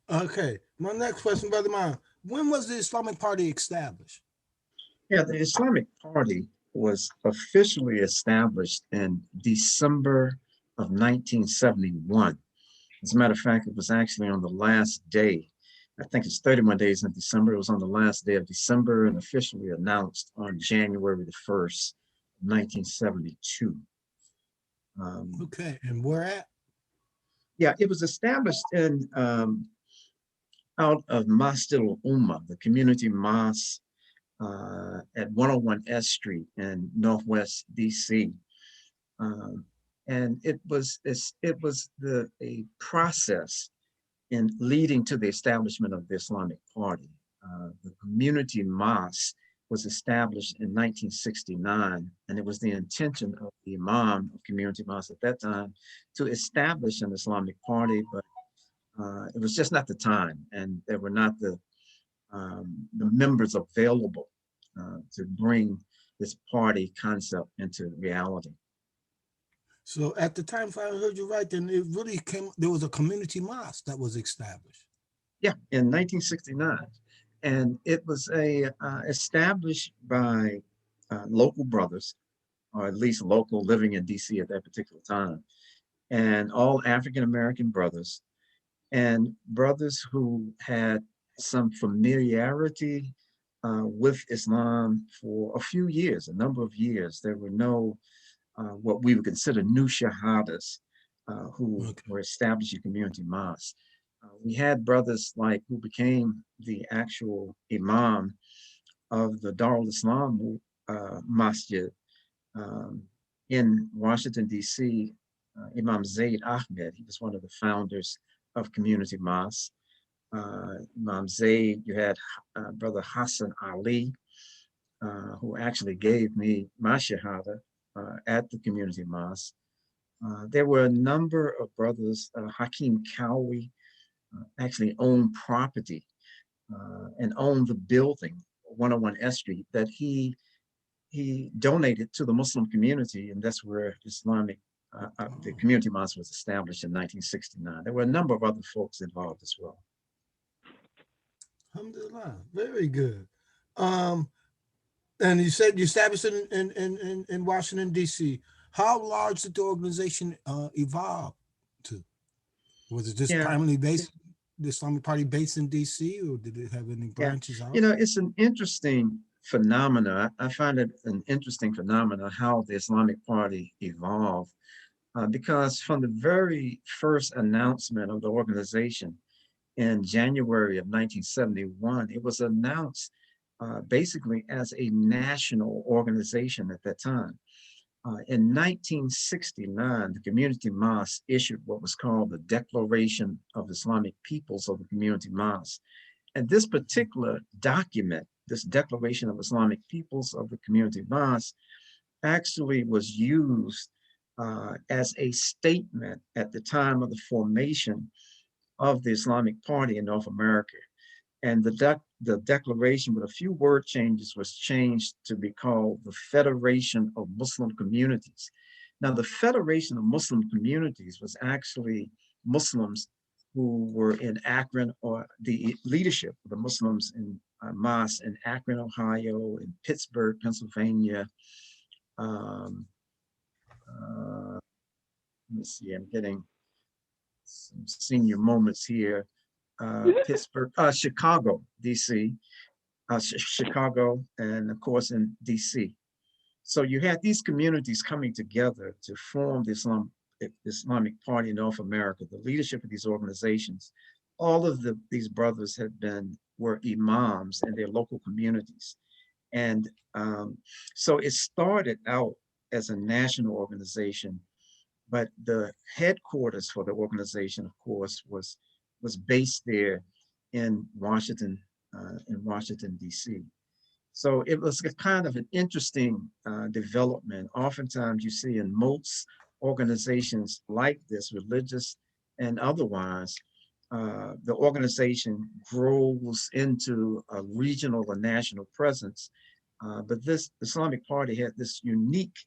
Okay. My next question, Brother Mine. When was the Islamic Party established? Yeah, the Islamic Party was officially established in December of 1971. As a matter of fact, it was actually on the last day. I think it's 31 days in December. It was on the last day of December and officially announced on January the 1st, 1972. Um, Okay. And where at? yeah, it was established in out of Masjid al Ummah, the community mosque at 101 S Street in Northwest DC. Um, and it was a process in leading to the establishment of the Islamic Party. The community mosque was established in 1969, and it was the intention of the Imam of community mosque at that time to establish an Islamic Party, but it was just not the time, and there were not the members available to bring this party concept into reality. So at the time, if I heard you right, then it really came. There was a community mosque that was established. Yeah, in 1969, and it was a established by local brothers, or at least local living in DC at that particular time, and all African American brothers and brothers who had some familiarity with Islam for a few years, a number of years. There were no what we would consider new shahadas who Okay. were establishing community mosques. We had brothers like who became the actual imam of the Darul Islam Masjid um, in Washington, D.C., Imam Zaid Ahmed. He was one of the founders of community mosques. Imam Zaid, you had Brother Hassan Ali, who actually gave me my shahada at the community mosque. There were a number of brothers. Hakeem Cowie actually owned property and owned the building, 101 S Street, that he donated to the Muslim community, and that's where the Oh, community mosque was established in 1969. There were a number of other folks involved as well. alhamdulillah. Very good. Um, and you said you established it in Washington D.C. How large did the organization evolve to? Was it just Yeah, primarily based the Islamic Party based in D.C. or did it have any yeah. branches You out? know, it's an interesting phenomena. I find it an interesting phenomena how the Islamic Party evolved because from the very first announcement of the organization in January of 1971, it was announced basically as a national organization at that time. In 1969, the Community Mosque issued what was called the Declaration of Islamic Peoples of the Community Mosque. And this particular document, this Declaration of Islamic Peoples of the Community Mosque, actually was used as a statement at the time of the formation of the Islamic Party in North America. And the declaration, with a few word changes, was changed to be called the Federation of Muslim Communities. Now, the Federation of Muslim Communities was actually Muslims who were in Akron, or the leadership of the Muslims in mosques in Akron, Ohio, in Pittsburgh, Pennsylvania. Um, let me see, I'm getting some senior moments here. Pittsburgh, Chicago, DC, Chicago, and of course in DC. So you had these communities coming together to form the Islamic Party in North America. The leadership of these organizations, all of these brothers were imams in their local communities, and so it started out as a national organization, but the headquarters for the organization, of course, was based there in Washington D.C. So it was a kind of an interesting development. Oftentimes, you see in most organizations like this, religious and otherwise, the organization grows into a regional or national presence. But this Islamic Party had this unique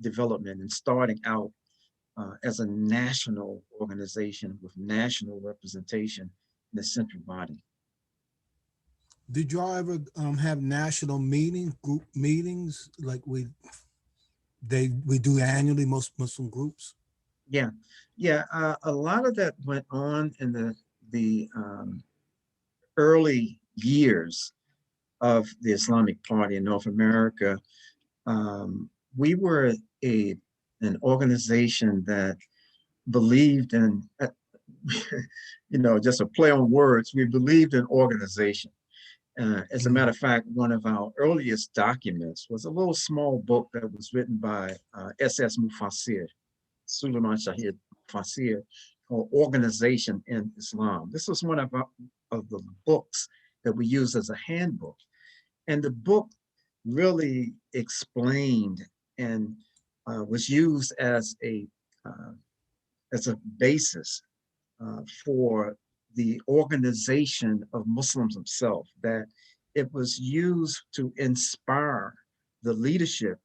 development in starting out as a national organization with national representation the central body. Did y'all ever have national meetings, group meetings like we do annually? Most Muslim groups. Yeah, yeah. A lot of that went on in the early years of the Islamic Party in North America. We were a an organization that believed in, just a play on words. We believed in organization. As a Mm. matter of fact, one of our earliest documents was a little small book that was written by S.S. Mufassir, Suleiman Shahid Mufassir, called Organization in Islam. This was one of the books that we used as a handbook. And the book really explained and was used uh, as a basis for the organization of Muslims themselves, that it was used to inspire the leadership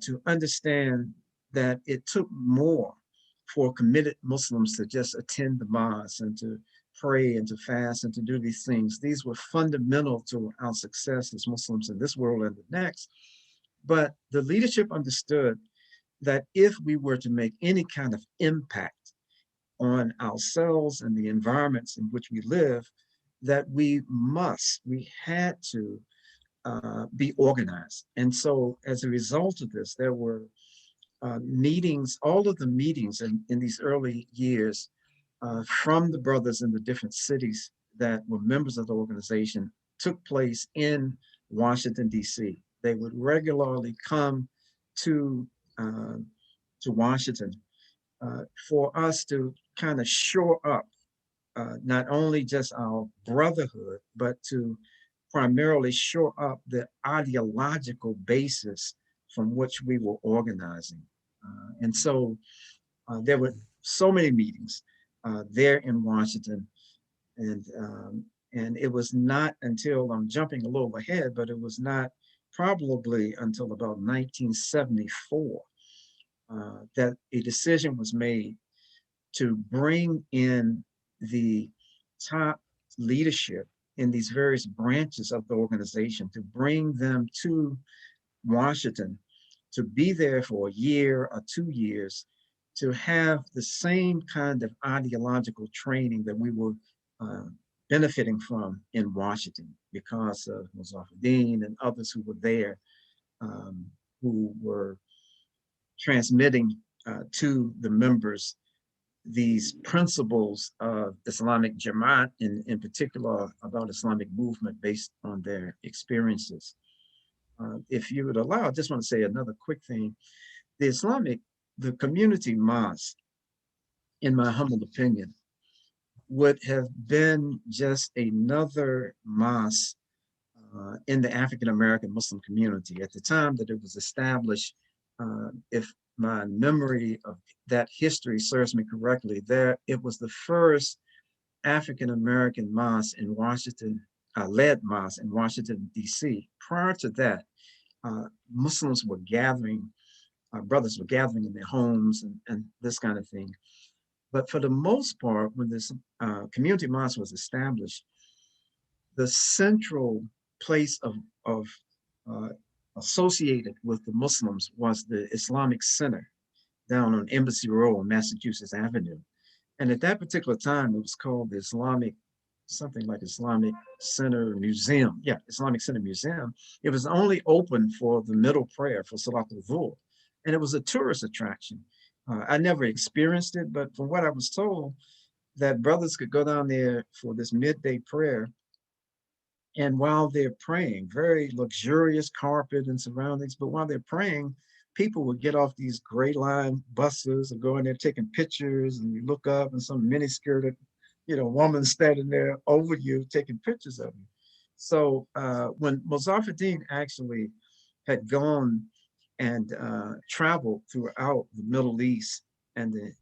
to understand that it took more for committed Muslims to just attend the mosque and to pray and to fast and to do these things. These were fundamental to our success as Muslims in this world and the next. But the leadership understood that if we were to make any kind of impact on ourselves and the environments in which we live, that we had to be organized. And so as a result of this, there were meetings, all of the meetings in these early years from the brothers in the different cities that were members of the organization took place in Washington, D.C. They would regularly come to, uh, to Washington for us to kind of shore up not only just our brotherhood, but to primarily shore up the ideological basis from which we were organizing. And so there were so many meetings there in Washington. And, um, and it was not until, I'm jumping a little ahead, but it was not probably until about 1974 that a decision was made to bring in the top leadership in these various branches of the organization, to bring them to Washington, to be there for a year or 2 years, to have the same kind of ideological training that we were uh, benefiting from in Washington because of Muzaffuddin and others who were there, um, who were transmitting to the members these principles of Islamic Jamaat, in particular about Islamic movement based on their experiences. If you would allow, I just want to say another quick thing. The the community mosque, in my humble opinion, would have been just another mosque in the African American Muslim community. At the time that it was established, if my memory of that history serves me correctly, there it was the first African American mosque in Washington, led mosque in Washington, D.C. Prior to that, Muslims were gathering, brothers were gathering in their homes and this kind of thing. But for the most part, when this community mosque was established, the central place of uh, associated with the Muslims was the Islamic Center down on Embassy Road, Massachusetts Avenue. And at that particular time, it was called the Islamic, something like Islamic Center Museum. Yeah, Islamic Center Museum. It was only open for the middle prayer for Salat al-Dhuhr. And it was a tourist attraction. I never experienced it, but from what I was told, that brothers could go down there for this midday prayer. And while they're praying, very luxurious carpet and surroundings, but while they're praying, people would get off these gray line buses and go in there taking pictures, and you look up and some mini-skirted, woman standing there over you taking pictures of you. So when Mozaffuddin actually had gone and traveled throughout the Middle East and the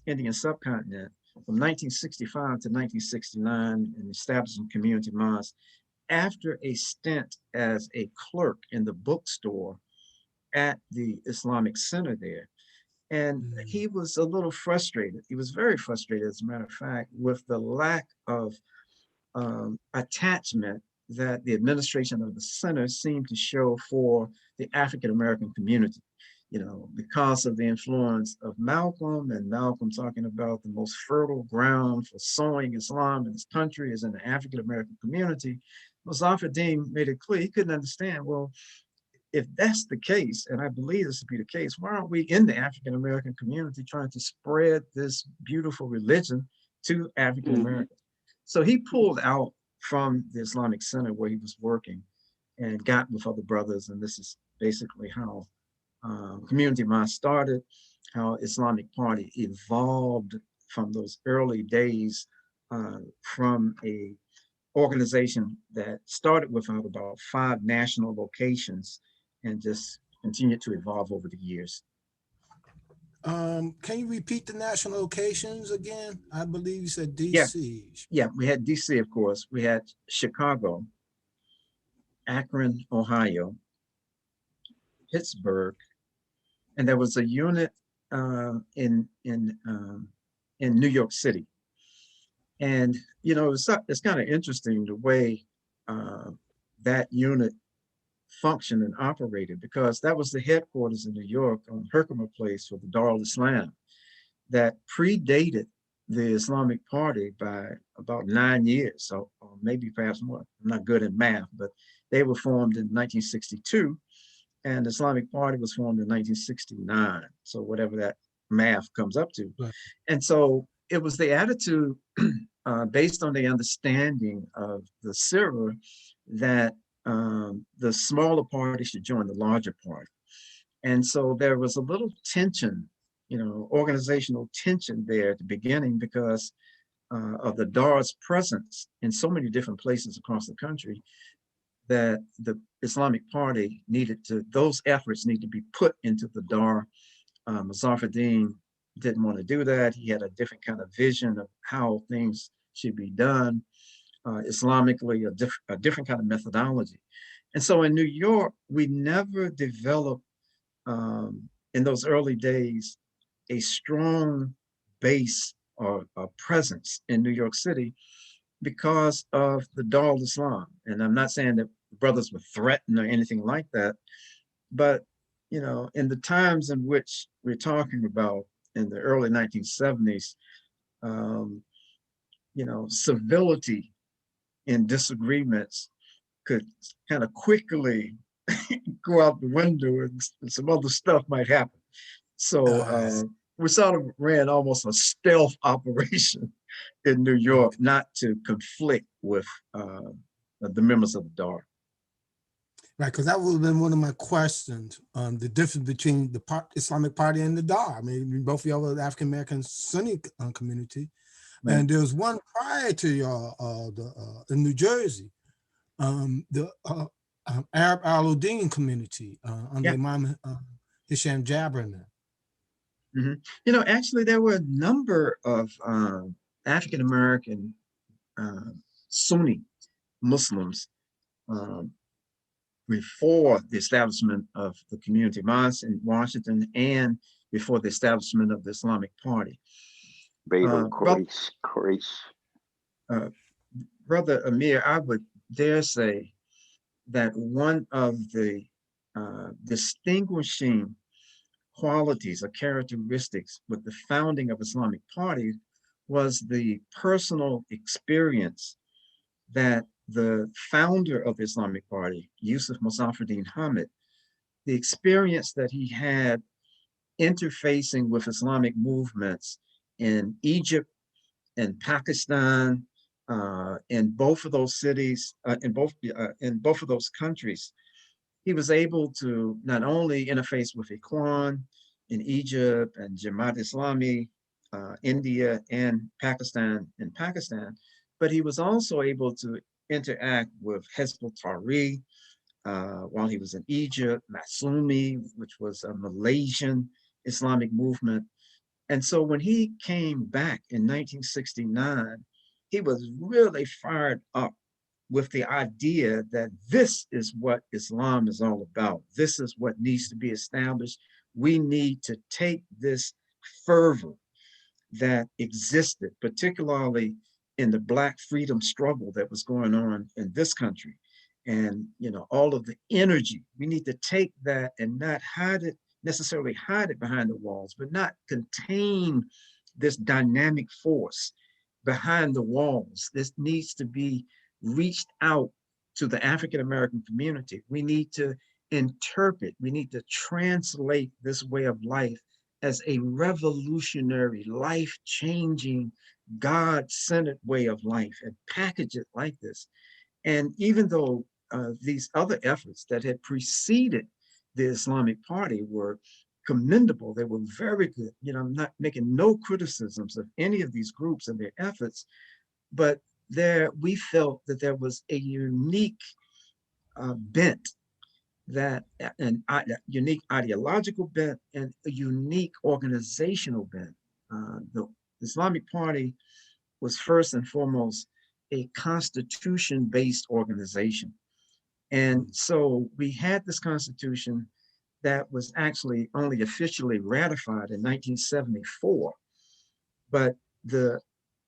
Indian subcontinent from 1965 to 1969 and establishing community mosques, after a stint as a clerk in the bookstore at the Islamic Center there, And Mm, he was a little frustrated. He was very frustrated, as a matter of fact, with the lack of attachment that the administration of the center seemed to show for the African American community. You know, because of the influence of Malcolm, and Malcolm talking about the most fertile ground for sowing Islam in this country is in the African American community. Muzaffar Din made it clear he couldn't understand. Well, if that's the case, and I believe this to be the case, why aren't we in the African American community trying to spread this beautiful religion to African Hmm. Americans? So he pulled out from the Islamic Center where he was working and got with other brothers. And this is basically how Community Mind started, how Islamic Party evolved from those early days from a organization that started with about 5 national locations and just continued to evolve over the years. can you repeat the national locations again? I believe you said Yeah, DC. yeah, we had DC, of course. We had Chicago, Akron, Ohio, Pittsburgh, and there was a unit in New York City. And you know, it's kind of interesting the way uh, that unit functioned and operated, because that was the headquarters in New York on Herkimer Place for the Dar al Islam that predated the Islamic Party by about 9 years, so or maybe perhaps more. I'm not good at math, but they were formed in 1962, and the Islamic Party was formed in 1969. So whatever that math comes up to, Right. and so it was the attitude based on the understanding of the Sirah that the smaller party should join the larger party. And so there was a little tension, you know, organizational tension there at the beginning because of the Dar's presence in so many different places across the country, that the Islamic Party needed to, those efforts need to be put into the Dar. Muzaffar Din didn't want to do that. He had a different kind of vision of how things should be done Islamically, a different kind of methodology. And so in New York, we never developed in those early days a strong base or a presence in New York City because of the Dar al Islam. And I'm not saying that brothers were threatened or anything like that, but you know, in the times in which we're talking about in the early 1970s, um, you know, civility in disagreements could kind of quickly go out the window, and some other stuff might happen. So Uh, we sort of ran almost a stealth operation in New York, not to conflict with the members of the Dar. right, because that would have been one of my questions. The difference between the Islamic Party and the Dar. I mean, both of y'all were the African American Sunni community, Right. and there was one prior to y'all, in New Jersey, the Arab Al-Uddin community under Yeah. Imam Hisham Jabrin. Hmm. You know, actually, there were a number of African American uh, Sunni Muslims um, before the establishment of the community mosque in Washington and before the establishment of the Islamic Party. Beirut, But Croatia. uh, Brother Amir, I would dare say that one of the distinguishing qualities or characteristics with the founding of Islamic Party was the personal experience that the founder of the Islamic Party, Yusuf Muzaffar Hamid, the experience that he had interfacing with Islamic movements in Egypt and Pakistan, in both of those cities, in both of those countries, he was able to not only interface with Ikhwan in Egypt and Jamaat Islami, India and Pakistan, but he was also able to interact with Hezbollah Tahrir while he was in Egypt, Maslumi, which was a Malaysian Islamic movement. And so when he came back in 1969, he was really fired up with the idea that this is what Islam is all about. This is what needs to be established. we need to take this fervor that existed, particularly in the Black freedom struggle that was going on in this country. And, all of the energy, we need to take that and not hide it, necessarily hide it behind the walls, but not contain this dynamic force behind the walls. This needs to be reached out to the African American community. We need to interpret, we need to translate this way of life as a revolutionary, life-changing, God-centered way of life and package it like this. And even though these other efforts that had preceded the Islamic Party were commendable, they were very good. I'm not making no criticisms of any of these groups and their efforts, but we felt that there was a unique bent, that an unique ideological bent and a unique organizational bent. The Islamic Party was first and foremost a constitution-based organization. And so we had this constitution that was actually only officially ratified in 1974, but the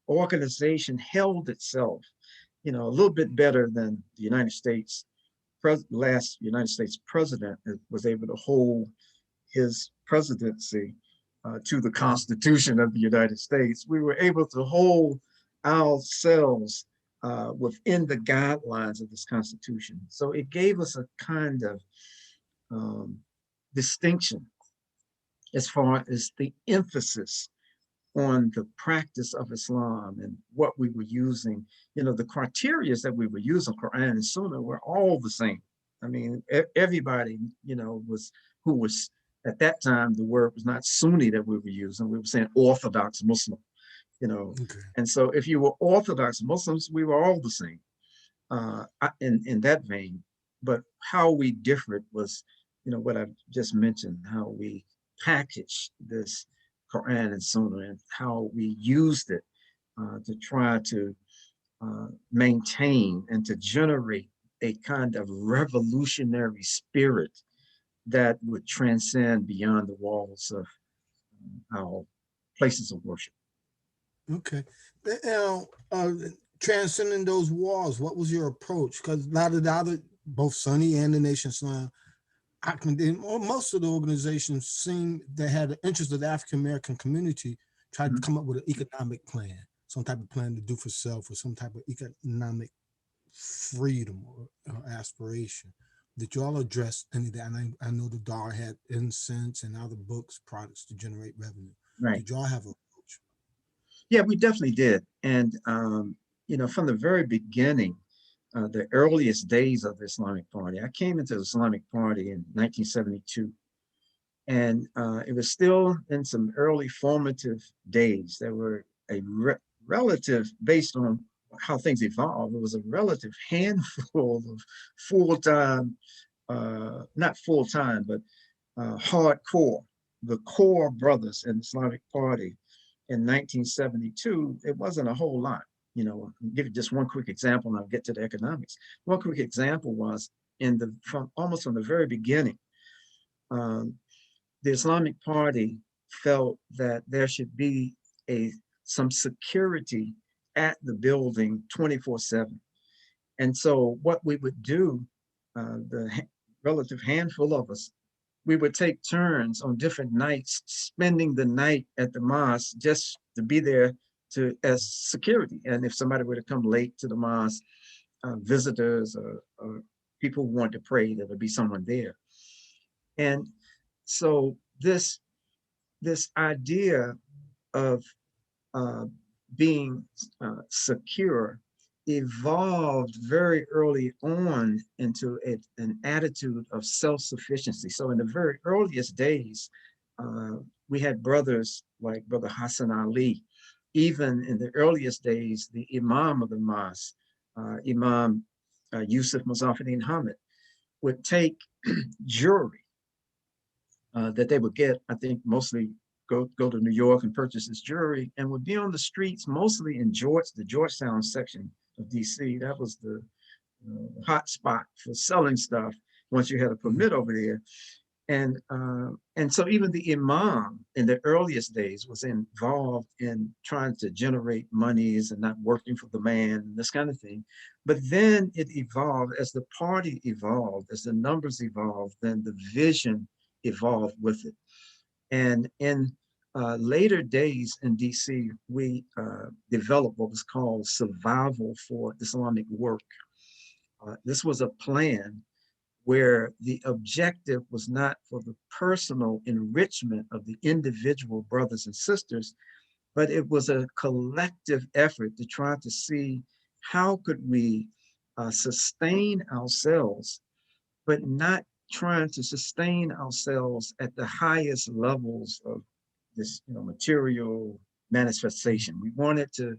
organization held itself, a little bit better than the United States last United States president was able to hold his presidency to the Constitution of the United States. We were able to hold ourselves within the guidelines of this Constitution. So it gave us a kind of distinction as far as the emphasis on the practice of Islam and what we were using. The criteria that we were using, Quran and Sunnah, were all the same. I mean, everybody, who was, at that time, the word was not Sunni that we were using. We were saying Orthodox Muslim, Okay. And so if you were Orthodox Muslims, we were all the same in that vein. But how we differed was, what I just mentioned, how we packaged this Quran and Sunnah and how we used it to try to maintain and to generate a kind of revolutionary spirit that would transcend beyond the walls of our places of worship. Okay. Now, transcending those walls, what was your approach? Because both Sunni and the Nation Islam, most of the organizations seem they had the interest of the African American community, tried to come up with an economic plan, some type of plan to do for self, or some type of economic freedom or aspiration. Did you all address any of that? And I know the Dar had incense and other books, products to generate revenue. Right. Did y'all have a approach? Yeah, we definitely did. And, from the very beginning, the earliest days of the Islamic Party, I came into the Islamic Party in 1972. And it was still in some early formative days. There were a relative, based on how things evolved, it was a relative handful of full-time, not full-time, but hardcore, the core brothers in the Islamic Party in 1972. It wasn't a whole lot. I'll give you just one quick example and I'll get to the economics. One quick example was almost from the very beginning, the Islamic Party felt that there should be some security at the building 24/7. And so what we would do, the relative handful of us, we would take turns on different nights, spending the night at the mosque just to be there as security. And if somebody were to come late to the mosque, visitors or people who want to pray, there would be someone there. And so this idea of being secure evolved very early on into an attitude of self-sufficiency. So in the very earliest days, we had brothers like Brother Hassan Ali. Even in the earliest days, the Imam of the mosque, Imam Yusuf Muzaffaruddin Hamid, would take jewelry that they would get, I think mostly go to New York and purchase this jewelry, and would be on the streets, mostly in the Georgetown section of DC. That was the hot spot for selling stuff once you had a permit over there. And so even the imam in the earliest days was involved in trying to generate monies and not working for the man, this kind of thing. But then it evolved as the party evolved, as the numbers evolved, then the vision evolved with it. And in later days in DC, we developed what was called Survival for Islamic Work. This was a plan where the objective was not for the personal enrichment of the individual brothers and sisters, but it was a collective effort to try to see how could we sustain ourselves, but not trying to sustain ourselves at the highest levels of this, material manifestation. We wanted to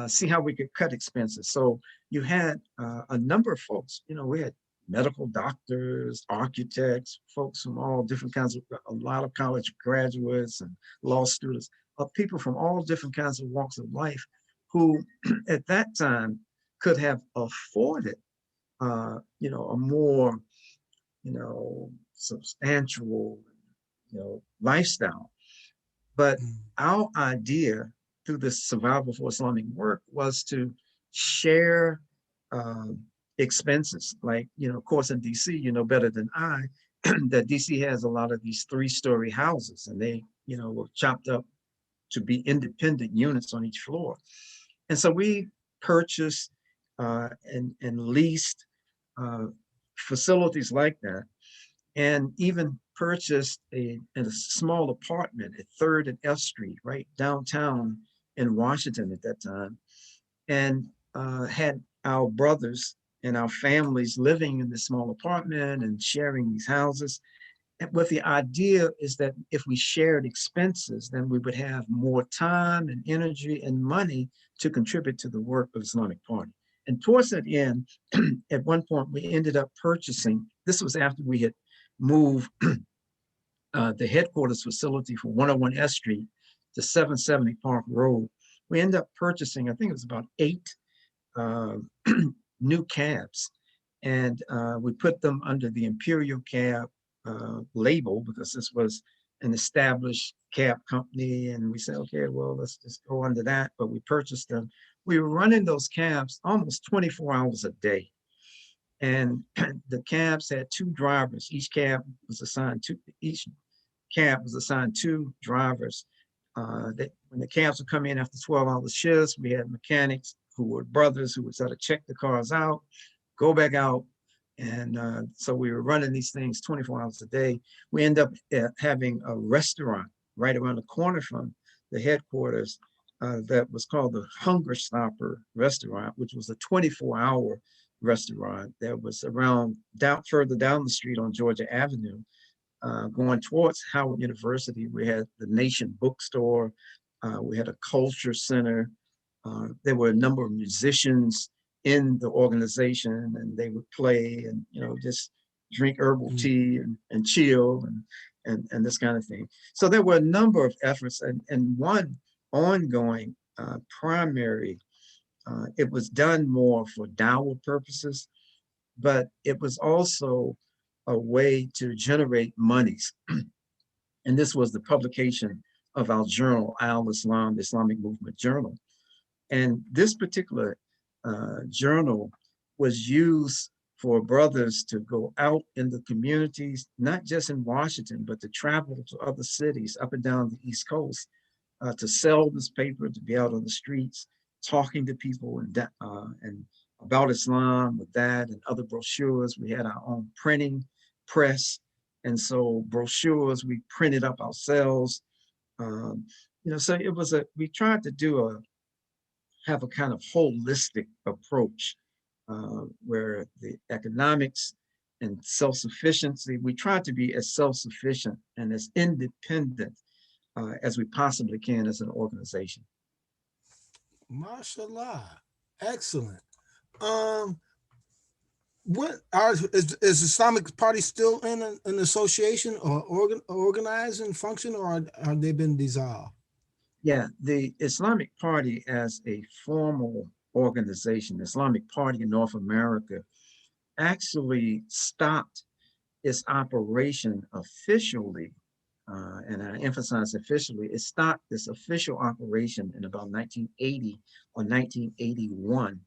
see how we could cut expenses. So you had a number of folks, we had medical doctors, architects, folks from all different kinds of, a lot of college graduates and law students, people from all different kinds of walks of life who at that time could have afforded, a more, substantial, lifestyle. But our idea through this Survival for Islamic Work was to share expenses. Like, of course, in DC, you know better than I, that DC has a lot of these 3-story houses, and they, were chopped up to be independent units on each floor. And so we purchased and leased uh, facilities like that, and even purchased a small apartment at 3rd and F Street, right downtown in Washington at that time, and had our brothers and our families living in this small apartment and sharing these houses. And with the idea is that if we shared expenses, then we would have more time and energy and money to contribute to the work of Islamic Party. And towards that end, at one point, we ended up purchasing, this was after we had moved the headquarters facility from 101 S Street to 770 Park Road. We ended up purchasing, I think it was about 8 uh, new cabs. And we put them under the Imperial Cab label because this was an established cab company. And we said, okay, well, let's just go under that. But we purchased them. We were running those cabs almost 24 hours a day. And the cabs had 2 drivers. Each cab was assigned 2 drivers. When the cabs would come in after 12-hour shifts, we had mechanics who were brothers who would sort of check the cars out, go back out. And so we were running these things 24 hours a day. We end up having a restaurant right around the corner from the headquarters that was called the Hunger Stopper Restaurant, which was a 24-hour restaurant that was around further down the street on Georgia Avenue. Going towards Howard University, we had the Nation Bookstore, we had a culture center. There were a number of musicians in the organization, and they would play and just drink herbal tea and chill and this kind of thing. So there were a number of efforts, and one ongoing primary. It was done more for dawah purposes, but it was also a way to generate monies. And this was the publication of our journal, Al-Islam, the Islamic Movement Journal. And this particular journal was used for brothers to go out in the communities, not just in Washington, but to travel to other cities up and down the East Coast to sell this paper, to be out on the streets, talking to people and about Islam with that and other brochures. We had our own printing press. And so brochures we printed up ourselves. So we tried to have a kind of holistic approach where the economics and self-sufficiency, we tried to be as self-sufficient and as independent as we possibly can as an organization. Mashallah, excellent. Um, is Islamic Party still in an association or organized and function, or have they been dissolved? Yeah, the Islamic Party as a formal organization, Islamic Party in North America, actually stopped its operation officially, and I emphasize officially, it stopped this official operation in about 1980 or 1981,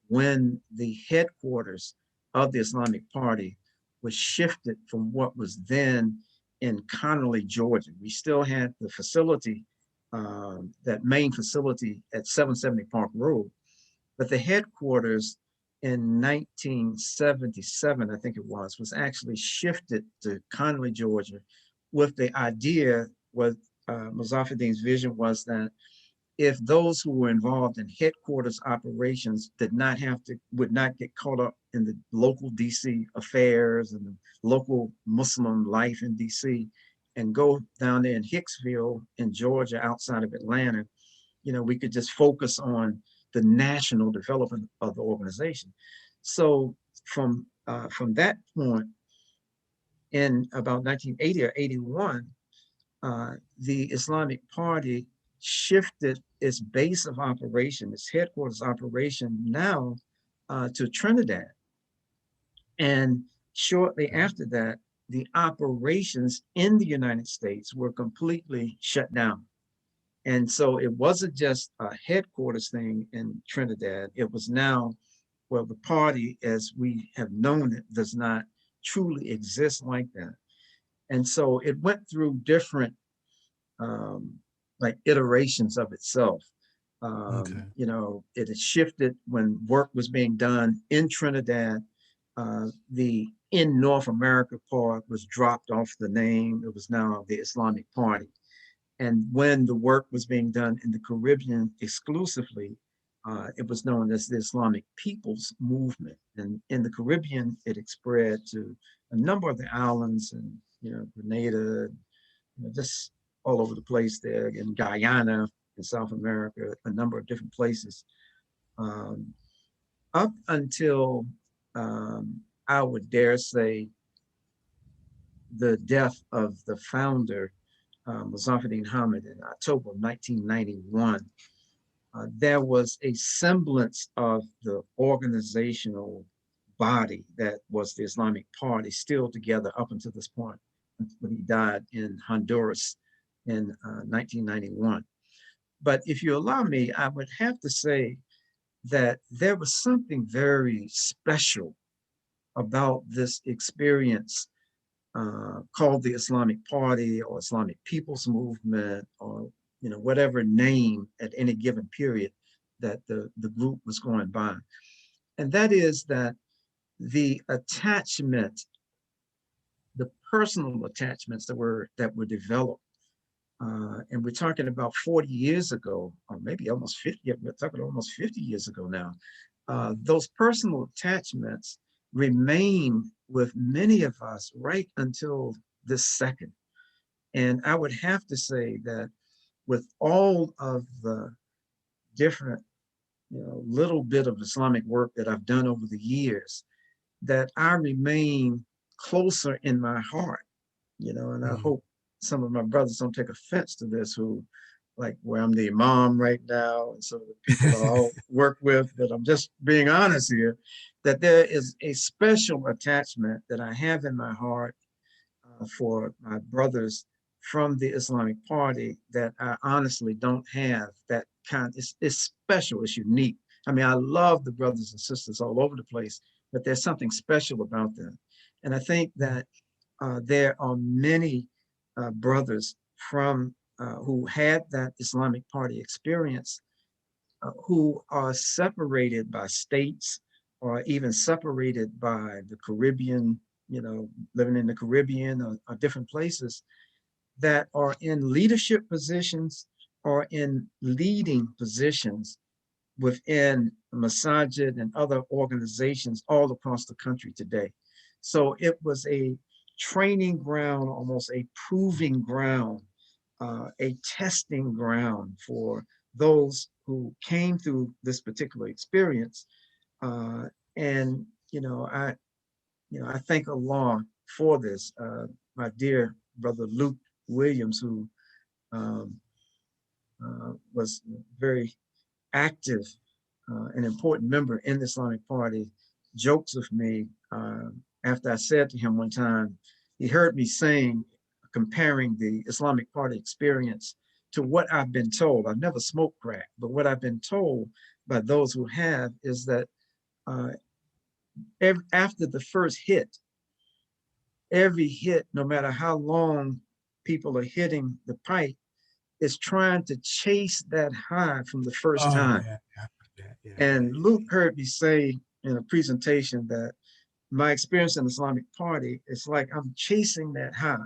when the headquarters of the Islamic Party was shifted from what was then in Connally, Georgia. We still had the facility, that main facility at 770 Park Road, but the headquarters in 1977, I think it was actually shifted to Connally, Georgia, with the idea, what Muzaffedin's vision was, that if those who were involved in headquarters operations would not get caught up in the local DC affairs and the local Muslim life in DC, and go down there in Hicksville in Georgia outside of Atlanta, we could just focus on the national development of the organization. So from that point, in about 1980 or 81, the Islamic Party shifted its base of operation, its headquarters operation now, to Trinidad. And shortly after that, the operations in the United States were completely shut down. And so it wasn't just a headquarters thing in Trinidad. It was now, well, the party as we have known it does not truly exist like that. And so it went through different, um, like, iterations of itself. Okay. It had shifted when work was being done in Trinidad. The in North America part was dropped off the name. It was now the Islamic Party. And when the work was being done in the Caribbean exclusively, it was known as the Islamic People's Movement. And in the Caribbean, it spread to a number of the islands, and Grenada, just all over the place there, in Guyana, in South America, a number of different places, um, up until, I would dare say, the death of the founder, Muzaffedin Hamid, in October of 1991. There was a semblance of the organizational body that was the Islamic Party still together up until this point, when he died in Honduras in 1991. But if you allow me, I would have to say that there was something very special about this experience, called the Islamic Party or Islamic People's Movement, or whatever name at any given period that the group was going by. And that is that the attachment, the personal attachments that were developed, and we're talking about 40 years ago, or maybe almost 50, we're talking almost 50 years ago now. Those personal attachments remain with many of us right until this second. And I would have to say that with all of the different, little bit of Islamic work that I've done over the years, that I remain closer in my heart, and I hope some of my brothers don't take offense to this, who, like, where I'm the imam right now, and some of the people I'll work with, but I'm just being honest here, that there is a special attachment that I have in my heart, for my brothers from the Islamic Party, that I honestly don't have that kind. It's special, it's unique. I mean, I love the brothers and sisters all over the place, but there's something special about them. And I think that, there are many, brothers from, who had that Islamic Party experience, who are separated by states, or even separated by the Caribbean, living in the Caribbean, or different places, that are in leadership positions or in leading positions within Masajid and other organizations all across the country today. So it was a training ground, almost a proving ground, a testing ground for those who came through this particular experience. And I thank Allah for this. My dear brother Luke Williams, who, was very active, an important member in the Islamic Party, jokes with me, after I said to him one time, he heard me saying, comparing the Islamic Party experience to what I've been told. I've never smoked crack, but what I've been told by those who have is that uh, after the first hit, every hit, no matter how long people are hitting the pipe, is trying to chase that high from the first Oh time. yeah, yeah. And Luke heard me say in a presentation that my experience in the Islamic Party is like I'm chasing that high.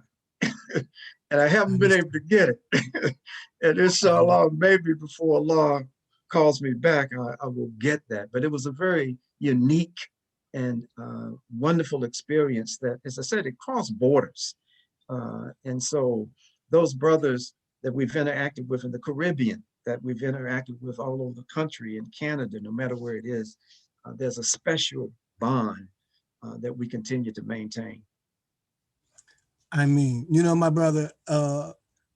And I I haven't been able understand. to get it. And inshallah, maybe before Allah calls me back, I will get that. But it was a very unique and wonderful experience that, as I said, it crossed borders. And so those brothers that we've interacted with in the Caribbean, that we've interacted with all over the country, in Canada, no matter where it is, there's a special bond that we continue to maintain. I mean, you know, my brother,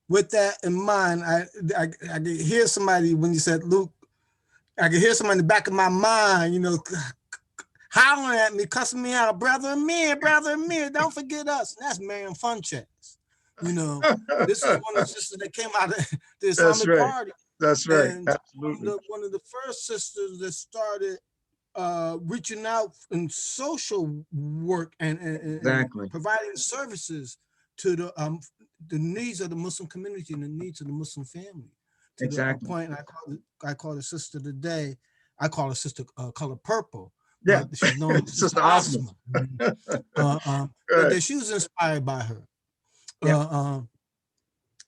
with that in mind, I could hear somebody when you said Luke, I could hear somebody in the back of my mind, you know, hollering at me, cussing me out, brother Amir, don't forget us. And that's Mariam Funches. You know, this is one of the sisters that came out of the That's Islamic right. Party. That's right. And Absolutely. one of the first sisters that started reaching out in social work and Exactly. providing services to the needs of the Muslim community and the needs of the Muslim family. To the Exactly. point, I call the sister today. I call her Sister Color Purple, Yeah. but she's known as Sister Sister Osman. Asma. Right. That she was inspired by her. Yeah.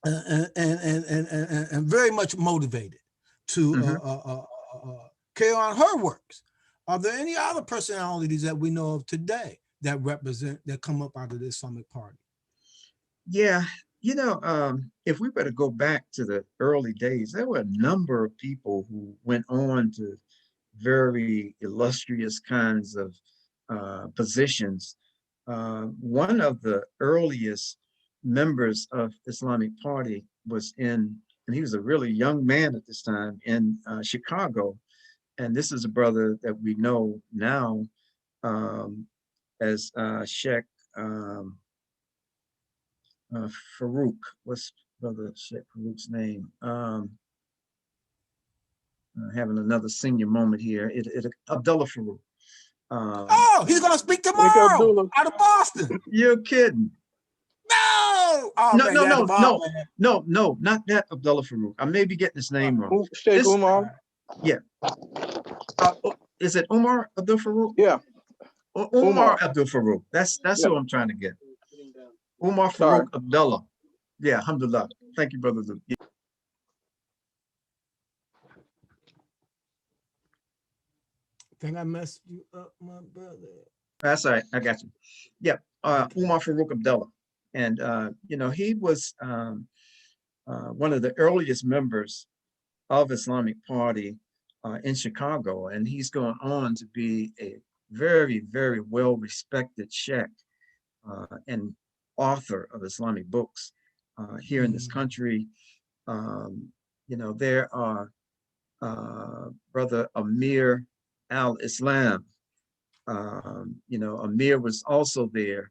And very much motivated to Mhm. carry on her works. Are there any other personalities that we know of today that come up out of the Islamic Party? Yeah. If we were to go back to the early days, there were a number of people who went on to very illustrious kinds of positions. One of the earliest members of Islamic Party was and he was a really young man at this time in Chicago. And this is a brother that we know now um, as Sheikh um, Farouk. What's brother Sheikh Farouk's name? Having another senior moment here. Abdullah Farouk. Oh, he's gonna speak Wake up, tomorrow Dula. out of Boston. You're kidding. No, oh No, man, no, you had the no, ball, no, man. no, not that Abdullah Farouk. I may be getting his name wrong. Sheikh This, Umar. yeah. Is it Umar Abdul Farouk? Yeah, Umar Umar. Abdul Farouk. That's Yeah. who I'm trying to get. Umar Sorry. Farouk Abdullah. Yeah, alhamdulillah. Thank you, brother Luke. Yeah, I think I messed you up, my brother. that's all right. I got you. Yeah, Okay. Umar Farouk Abdullah. And, he was one of the earliest members of Islamic Party in Chicago. And he's gone on to be a very, very well-respected sheikh and author of Islamic books here in this country. There are Brother Amir al-Islam. Amir was also there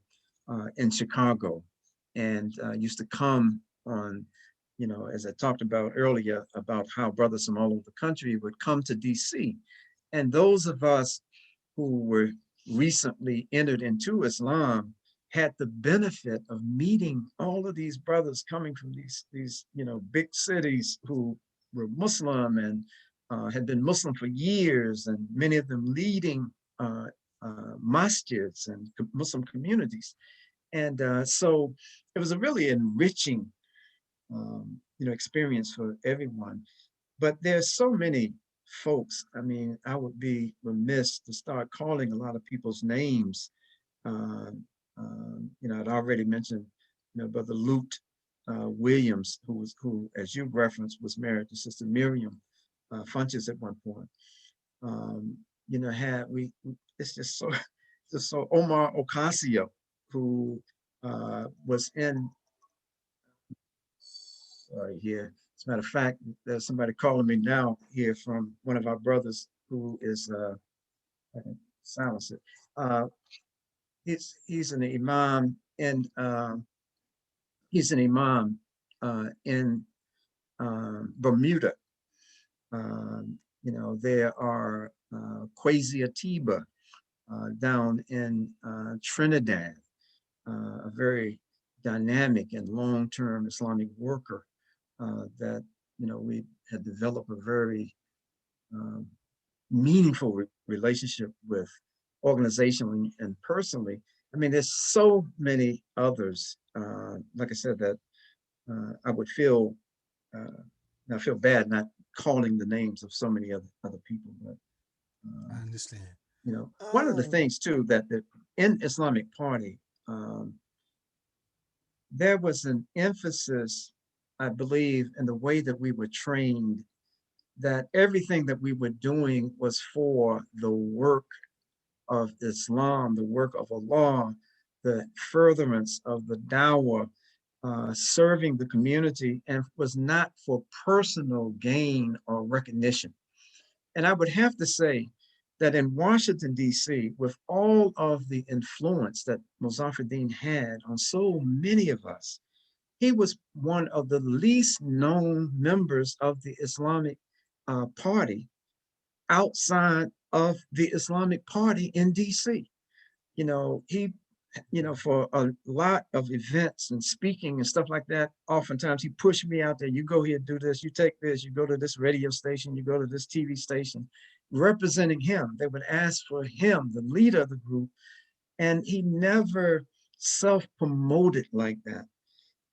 in Chicago and used to come on, as I talked about earlier, about how brothers from all over the country would come to DC. And those of us who were recently entered into Islam had the benefit of meeting all of these brothers coming from these big cities who were Muslim and had been Muslim for years, and many of them leading masjids and Muslim communities. And so it was a really enriching experience for everyone. But there's so many folks. I mean, I would be remiss to start calling a lot of people's names. Uh, I'd already mentioned, Brother Luke Williams, who, as you referenced, was married to Sister Miriam Funches at one point. Had we, it's just so Omar Ocasio, who was in here. As a matter of fact, there's somebody calling me now here from one of our brothers who is, I can silence it. he's an imam in he's an imam in Bermuda. You know, there are Kwesi Atiba down in Trinidad, a very dynamic and long-term Islamic worker that, you know, we had developed a very um, meaningful relationship with organizationally and personally. I mean, there's so many others, like I said, that I would feel, I feel bad not calling the names of so many other people, but I understand. you know, one of the Um, things too that in Islamic Party, um, there was an emphasis, I believe, in the way that we were trained, that everything that we were doing was for the work of Islam, the work of Allah, the furtherance of the dawah, serving the community, and was not for personal gain or recognition. And I would have to say that in Washington, D.C., with all of the influence that Muzaffer had on so many of us, he was one of the least known members of the Islamic Party outside of the Islamic Party in DC. You know, he, you know, for a lot of events and speaking and stuff like that, oftentimes he pushed me out there. You go here, do this, you take this, you go to this radio station, you go to this TV station, representing him. They would ask for him, the leader of the group, and he never self promoted like that.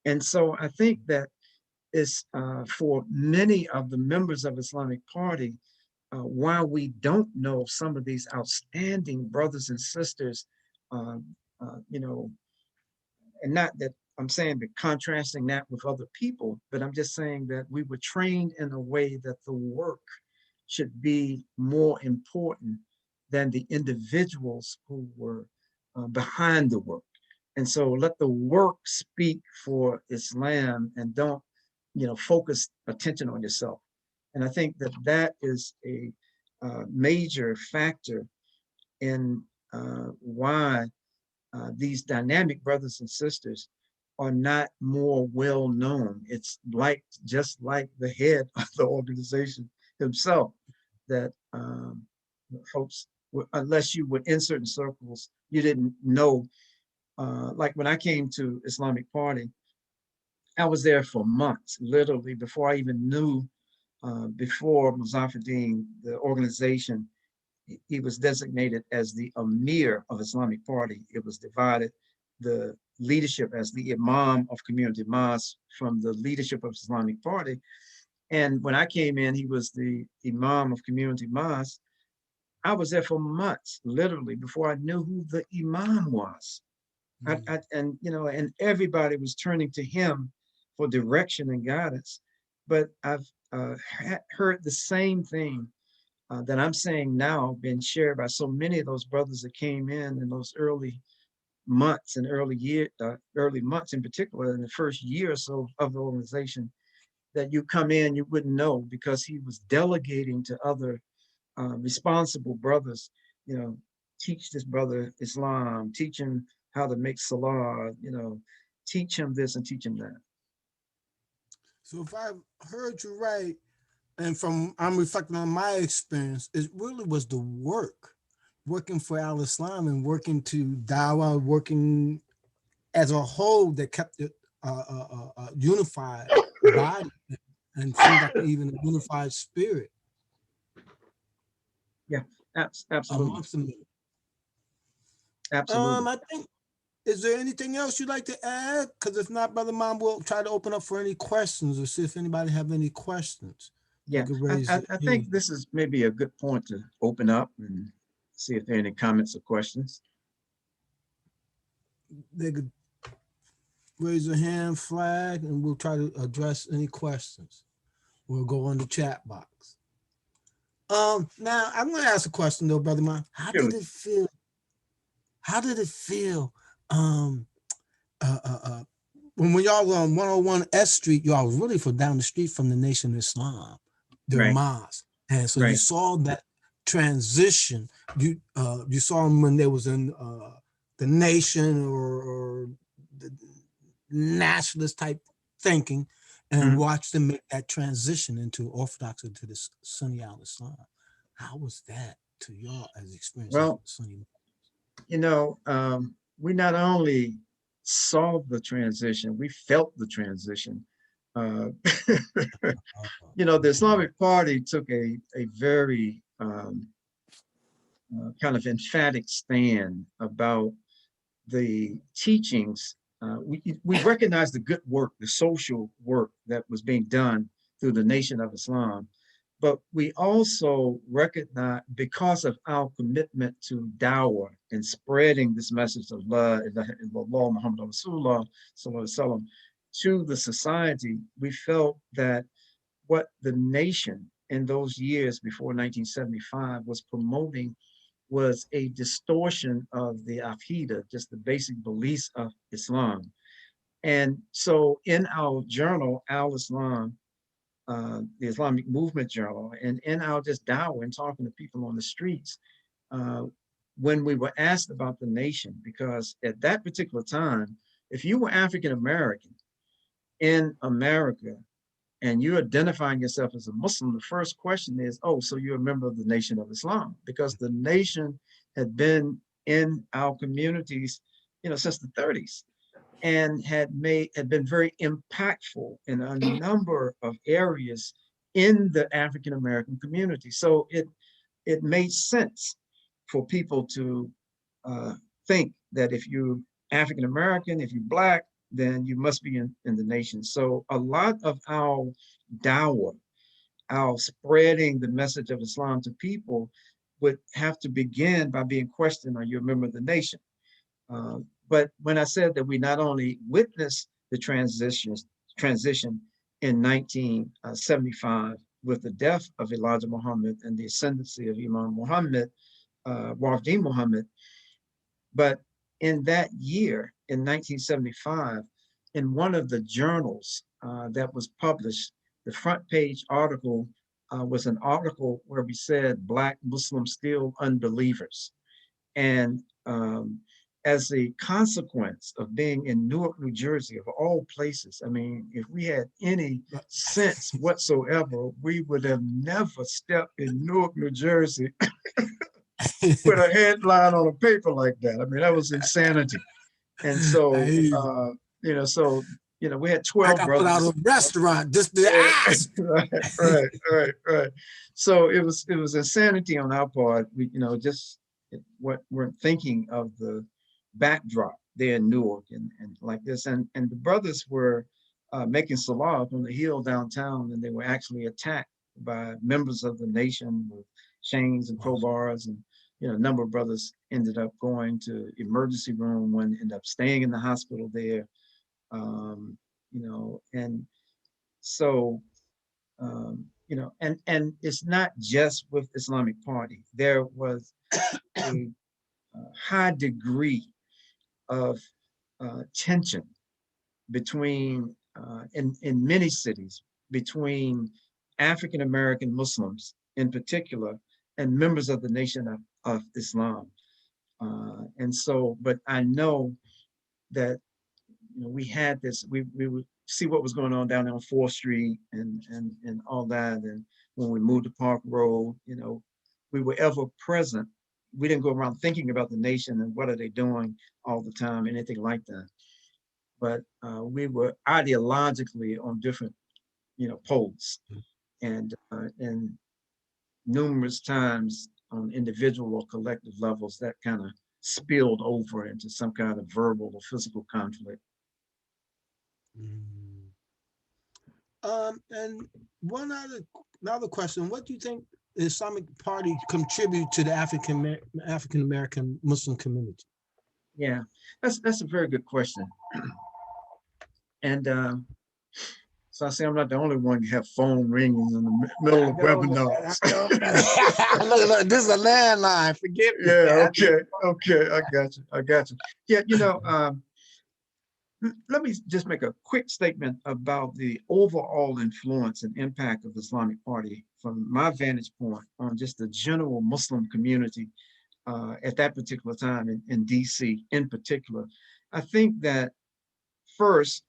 And so I think that is for many of the members of Islamic Party, while we don't know some of these outstanding brothers and sisters, uh, you know, and not that I'm saying that contrasting that with other people, but I'm just saying that we were trained in a way that the work should be more important than the individuals who were behind the work. And so let the work speak for Islam and don't, you know, focus attention on yourself. And I think that that is a major factor in why these dynamic brothers and sisters are not more well known. It's like just like the head of the organization himself that folks, unless you were in certain circles, you didn't know. Like when I came to Islamic Party, I was there for months, literally, before I even knew, before Muzaffer, the organization, he was designated as the Amir of Islamic Party. It was divided, the leadership as the Imam of Community Mosque from the leadership of Islamic Party. And when I came in, he was the Imam of Community Mosque. I was there for months, literally, before I knew who the Imam was. And you know, and everybody was turning to him for direction and guidance. But I've heard the same thing that I'm saying now, been shared by so many of those brothers that came in those early months and early months in particular, in the first year or so of the organization, that you come in, you wouldn't know because he was delegating to other responsible brothers, you know, teach this brother Islam, teach him how to make salah, you know, teach him this and teach him that. so if I heard you right, and from I'm reflecting on my experience, it really was the work, working for Al Islam and working to Dawa, working as a whole that kept it unified body and seemed like even a unified spirit Yeah, absolutely, amongst them. absolutely. I think, is there anything else you'd like to add? Because if not, Brother Mom, we'll try to open up for any questions or see if anybody have any questions. They Yeah, could raise it. I think this is maybe a good point to open up and see if there are any comments or questions. They could raise a hand, flag, and we'll try to address any questions. We'll go on the chat box. Now I'm going to ask a question though, Brother Mom. How did Sure. it feel? How did it feel? Um, uh, uh, uh, when y'all were on 101 S Street, y'all was really from down the street from the Nation of Islam, their Right, mosque, and so you right. saw that transition. You saw them when they was in the nation or the nationalist type thinking and Mhm. watch them make that transition into Orthodox into this Sunni al Islam. How was that to y'all as experiences Well, with Sunni? we not only saw the transition, we felt the transition. Uh, the Okay. Islamic Party took a very kind of emphatic stand about the teachings. We recognize the good work, the social work that was being done through the Nation of Islam, but we also recognize, because of our commitment to dawah and spreading this message of La ilaha illallah Muhammad Rasulullah sallallahu alaihi wasallam to the society, we felt that what the nation in those years before 1975 was promoting was a distortion of the Aqidah, just the basic beliefs of Islam. And so in our journal, Al Islam, the Islamic Movement Journal, and in our just dawah and talking to people on the streets, uh, when we were asked about the nation, because at that particular time, if you were African American in America and you're identifying yourself as a Muslim, the first question is, oh, so you're a member of the Nation of Islam, because the nation had been in our communities, since the 30s, and had been very impactful in a number of areas in the African American community. So it made sense for people to think that if you're African American, if you're Black, then you must be in the nation. So a lot of our dawah, our spreading the message of Islam to people, would have to begin by being questioned, are you a member of the nation? But when I said that we not only witnessed the transition in 1975 with the death of Elijah Muhammad and the ascendancy of Imam Muhammad, Wafdi Muhammad, but in that year, in 1975, in one of the journals that was published, the front page article was an article where we said Black Muslims still unbelievers. And as a consequence of being in Newark, New Jersey, of all places, I mean, if we had any sense whatsoever, we would have never stepped in Newark, New Jersey with a headline on a paper like that. I mean, that was insanity. And so, I, we had I 12 got put out brothers. of a restaurant just to ask. Right. So it was insanity on our part. We, just weren't thinking of the backdrop there in Newark and like this. And the brothers were making salah on the hill downtown, and they were actually attacked by members of the nation with chains and crowbars. And a number of brothers ended up going to emergency room, one ended up staying in the hospital there. And so and it's not just with Islamic Party. There was a high degree of tension between in many cities between African American Muslims in particular and members of the Nation of Islam. And so, but I know that we had this. We would see what was going on down there on 4th Street and all that. And when we moved to Park Road, we were ever present. We didn't go around thinking about the nation and what are they doing all the time, anything like that. But we were ideologically on different, poles, and numerous times on individual or collective levels that kind of spilled over into some kind of verbal or physical conflict. Mm. And another question: what do you think the Islamic Party contribute to the African American Muslim community? Yeah, that's a very good question. And so I say I'm not the only one. You have phone ringing in the middle of webinars. Look, this is a landline. Forget me. Yeah, okay, I got you. Yeah, let me just make a quick statement about the overall influence and impact of the Islamic Party from my vantage point on just the general Muslim community. at that particular time in DC in particular. I think that first,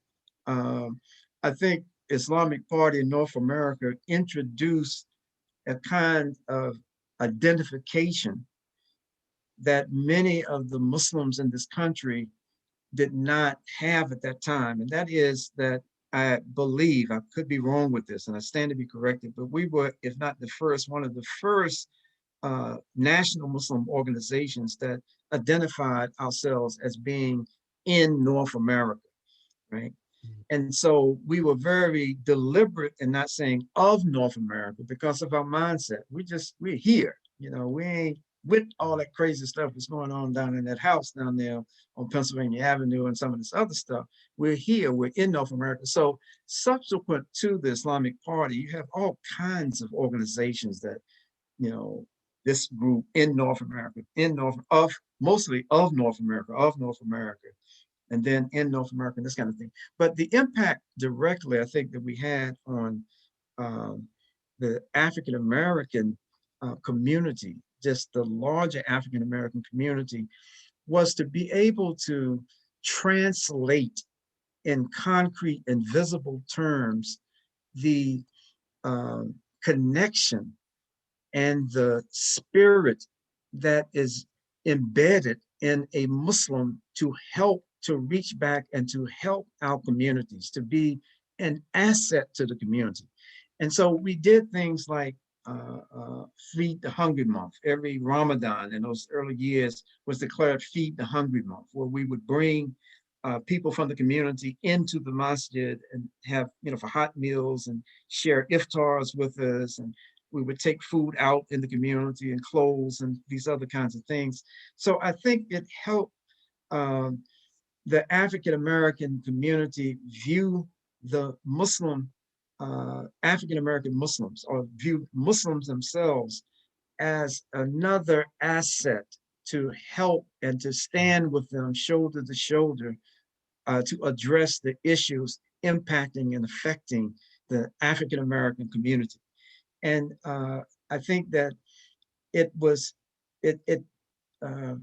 I think Islamic Party in North America introduced a kind of identification that many of the Muslims in this country did not have at that time. And that is that I believe, I could be wrong with this, and I stand to be corrected, but we were, if not the first, one of the first national Muslim organizations that identified ourselves as being in North America, right? And so we were very deliberate in not saying of North America because of our mindset. We're here, we ain't with all that crazy stuff that's going on down in that house down there on Pennsylvania Avenue and some of this other stuff. We're here, we're in North America. So subsequent to the Islamic Party, you have all kinds of organizations that, this group in North America, mostly of North America, and then in North America, and this kind of thing. But the impact directly, I think, that we had on the African American community, just the larger African American community, was to be able to translate in concrete and visible terms the connection and the spirit that is embedded in a Muslim to help to reach back and to help our communities, to be an asset to the community. And so we did things like Feed the Hungry Month. Every Ramadan in those early years was declared Feed the Hungry Month, where we would bring people from the community into the masjid and have, for hot meals and share iftars with us. And we would take food out in the community and clothes and these other kinds of things. So I think it helped the African American community view the Muslim, African American Muslims, or view Muslims themselves as another asset to help and to stand with them shoulder to shoulder to address the issues impacting and affecting the African American community. And I think that it was, uh,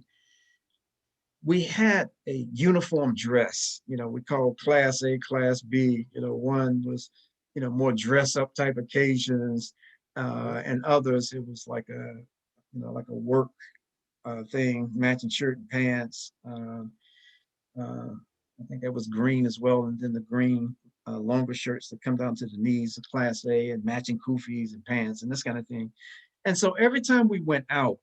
we had a uniform dress, we call class A, class B, one was, more dress up type occasions, and others, it was like like a work thing, matching shirt and pants. I think that was green as well. And then the green longer shirts that come down to the knees of class A, and matching kufis and pants and this kind of thing. And so every time we went out,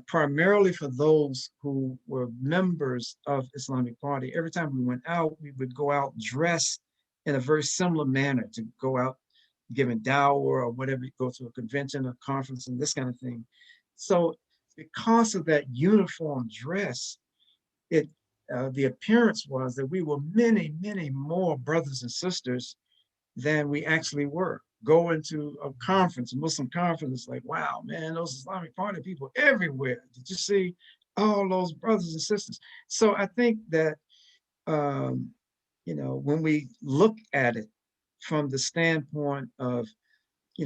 primarily for those who were members of Islamic Party, every time we went out, we would go out dressed in a very similar manner, to go out giving dawah or whatever, go to a convention, a conference, and this kind of thing. So because of that uniform dress, the appearance was that we were many, many more brothers and sisters than we actually were. Going to a conference, a Muslim conference, like, wow, man, those Islamic Party people everywhere. Did you see all those brothers and sisters? So I think that, when we look at it from the standpoint of,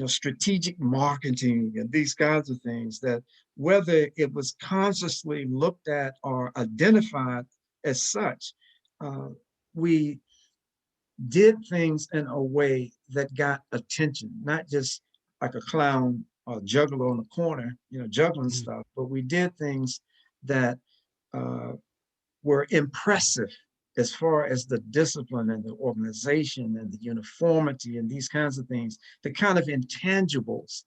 strategic marketing and these kinds of things, that whether it was consciously looked at or identified as such, we did things in a way that got attention, not just like a clown or juggler on the corner, juggling stuff, but we did things that were impressive as far as the discipline and the organization and the uniformity and these kinds of things, the kind of intangibles.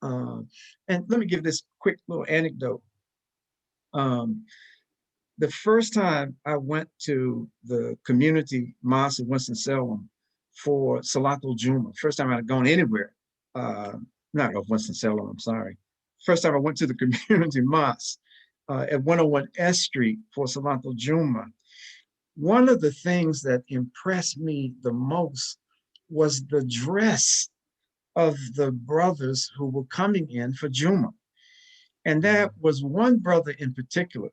And let me give this quick little anecdote. The first time I went to the community mosque in Winston-Salem for Salatul Juma, first time I'd gone anywhere, not of Winston-Salem, I'm sorry. First time I went to the community mosque at 101 S Street for Salatul Juma. One of the things that impressed me the most was the dress of the brothers who were coming in for Juma. And that was one brother in particular.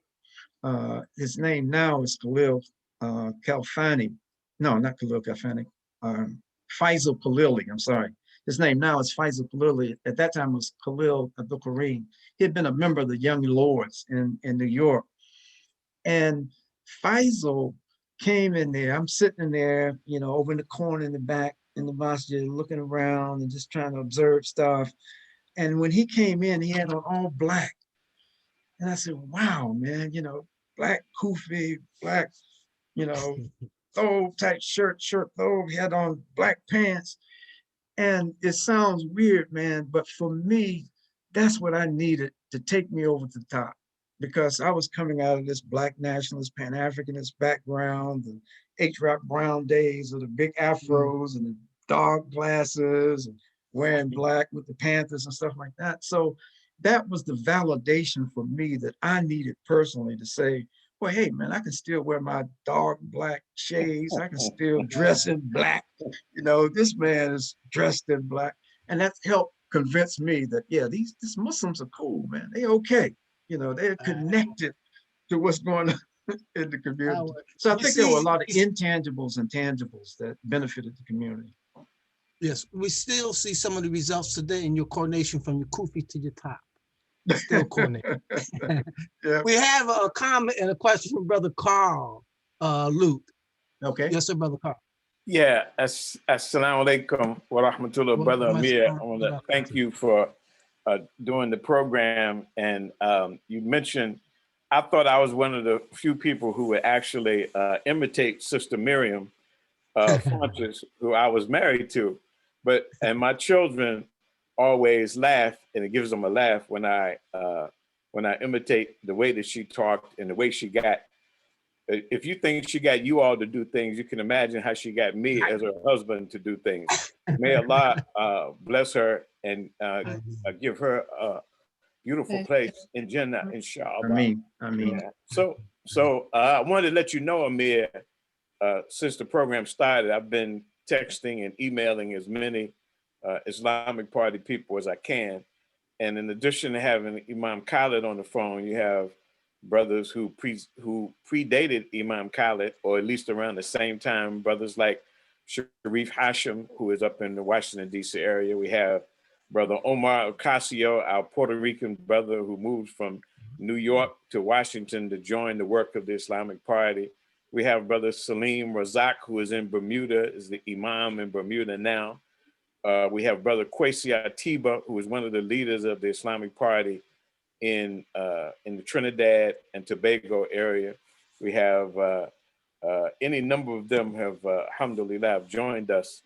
His name now is Khalil Kalfani. No, not Khalil Kalfani. Faisal Palili, I'm sorry. His name now is Faisal Khalil. At that time, it was Khalil Abdul Kareem. He had been a member of the Young Lords in New York. And Faisal came in there. I'm sitting in there, over in the corner in the back in the masjid, looking around and just trying to observe stuff. And when he came in, he had on all black. And I said, wow, man, black kufi, black, thobe type shirt thobe. He had on black pants. And it sounds weird, man, but for me, that's what I needed to take me over the top, because I was coming out of this Black nationalist, Pan-Africanist background, the H. Rap Brown days of the big afros and the dark glasses and wearing black with the Panthers and stuff like that. So that was the validation for me that I needed personally to say, well, hey, man, I can still wear my dark black shades. I can still dress in black. This man is dressed in black. And that's helped convince me that, yeah, these Muslims are cool, man. They okay. They're connected to what's going on in the community. So I think there were a lot of intangibles and tangibles that benefited the community. Yes, we still see some of the results today in your coordination from your kufi to your top. Still coordinated. Yeah. We have a comment and a question from Brother Carl Luke. Okay. Yes, sir, Brother Carl. Yeah, assalamu alaikum wa rahmatullah, Brother Amir. I want to thank you for doing the program. And you mentioned, I thought I was one of the few people who would actually imitate Sister Miriam Funches, who I was married to. And my children always laugh, and it gives them a laugh when I imitate the way that she talked and the way she got. If you think she got you all to do things, you can imagine how she got me as her husband to do things. May Allah bless her and give her a beautiful place in Jannah, inshallah. Ameen. Ameen. Yeah. So I wanted to let you know, Amir, since the program started, I've been texting and emailing as many Islamic Party people as I can. And in addition to having Imam Khalid on the phone, you have brothers who predated Imam Khalid, or at least around the same time, brothers like Sharif Hashim, who is up in the Washington, D.C. area. We have Brother Omar Ocasio, our Puerto Rican brother who moved from New York to Washington to join the work of the Islamic Party. We have Brother Salim Razak, who is in Bermuda, is the Imam in Bermuda now. We have Brother Kwesi Atiba, who is one of the leaders of the Islamic Party in the Trinidad and Tobago area. We have any number of them have, alhamdulillah, joined us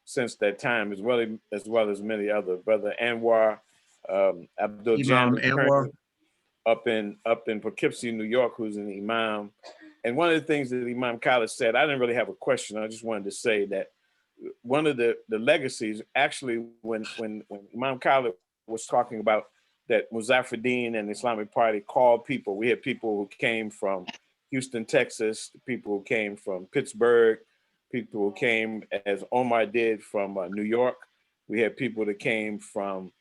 since that time, as well as many other. Brother Anwar Abdul Jam up in Poughkeepsie, New York, who's an imam. And one of the things that Imam Khalid said, I didn't really have a question. I just wanted to say that one of the legacies, actually, when Imam Khalid was talking about that Muzaffar-Din and the Islamic Party called people, we had people who came from Houston, Texas, people who came from Pittsburgh, people who came, as Omar did, from New York. We had people that came from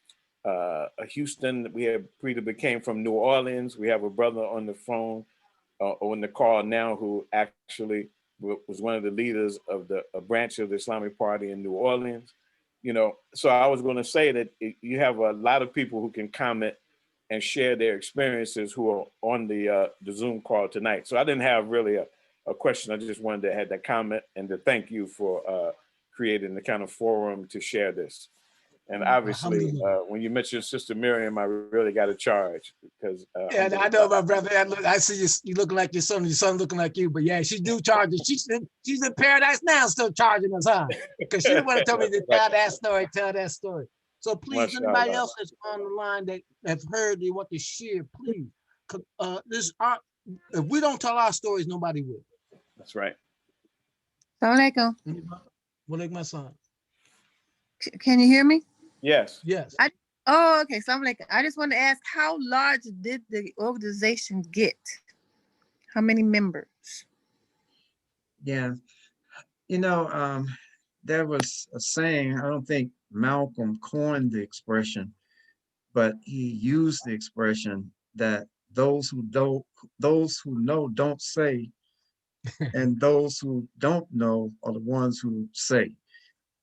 Houston. We had people that came from New Orleans. We have a brother on the phone, on the call now, who actually was one of the leaders of a branch of the Islamic Party in New Orleans. So I was going to say that you have a lot of people who can comment and share their experiences who are on the Zoom call tonight. So I didn't have really a question. I just wanted to have that comment and to thank you for creating the kind of forum to share this. And obviously, when you mentioned Sister Miriam, I really got a charge because. Yeah, I know, my brother. I see you looking like your son looking like you. But yeah, she do charge us. She's in paradise now, still charging us, huh? Because she didn't want to tell me to tell that story. So please, anybody else that's on the line that have heard, they want to share, please. If we don't tell our stories, nobody will. That's right. Assalamu alaikum. My son. Can you hear me? Yes. Yes. Okay. So I just want to ask, how large did the organization get? How many members? Yeah. There was a saying, I don't think Malcolm coined the expression, but he used the expression that those who know don't say, and those who don't know are the ones who say.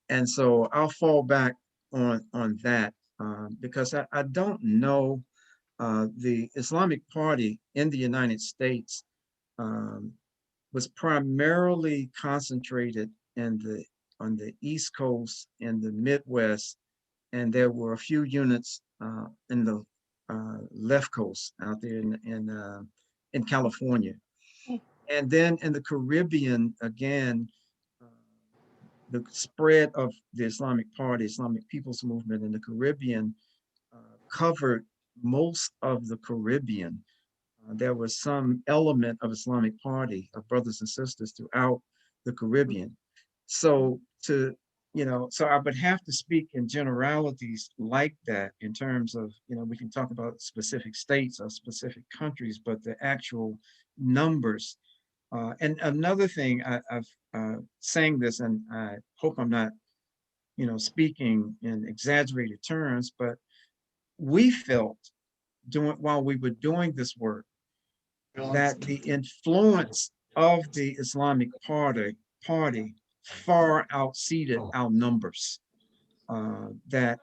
And so I'll fall back on that because I don't know the Islamic Party in the United States um, was primarily concentrated in the on the East Coast and the Midwest, and there were a few units in the left coast out there in California, and then in the Caribbean again. The spread of the Islamic Party, Islamic People's Movement in the Caribbean covered most of the Caribbean. There was some element of Islamic Party of brothers and sisters throughout the Caribbean. So so I would have to speak in generalities like that in terms of, we can talk about specific states or specific countries, but the actual numbers. And another thing, I've saying this, and I hope I'm not, speaking in exaggerated terms, but we felt while we were doing this work that the influence of the Islamic party far exceeded our numbers. That